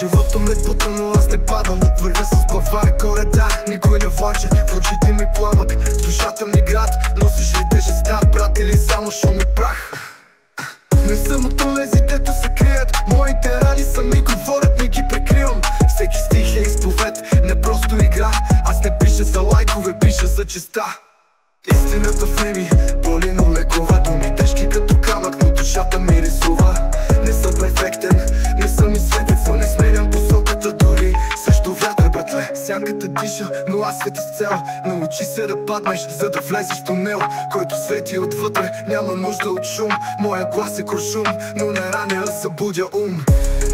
Живото ме бута, но аз не падам. Вървя с глава горе, да, никой не влаче. В очите ми пламък, душата ми град. Носиш ли тежестта, брат, или само шум и прах? Не съм от онези, дето се крият. Моите рани сами говорят, не ги прикривам. Всеки стих е изповед, не просто игра. Аз не пиша за лайкове, пиша за честа. Истината в ми боли, но лекува. Думи тежки като камък, но душата ми рисува. Не съм перфектен, не съм и светец, но не сменям посоката дори срещу вятър, братле. Сянката диша, но аз света с цел. Научи се да паднеш, за да влезеш в тунел, който свети отвътре, няма нужда от шум. Моя глас е куршум, но не раня, а събудя ум.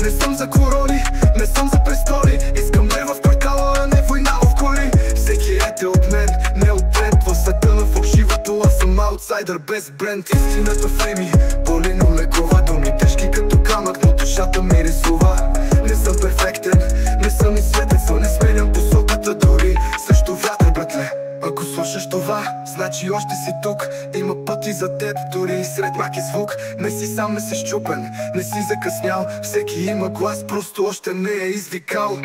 Не съм за короли, не съм за престоли. Искам мир в квартала, а не война в кори. Всеки ете от мен, не от тренд. В света на фалшивото, аз съм аутсайдър без бренд. Истината в ми боли, но лекува. Думи тежки като камък, но душата ми рисува. Не съм перфектен, не съм и светец, но не сменям посоката дори срещу вятър, братле. Ако слушаш това, значи още си тук. Има пъти за теб, дори и сред мрак и звук. Не си сам, не си счупен, не си закъснял. Всеки има глас, просто още не е извикал.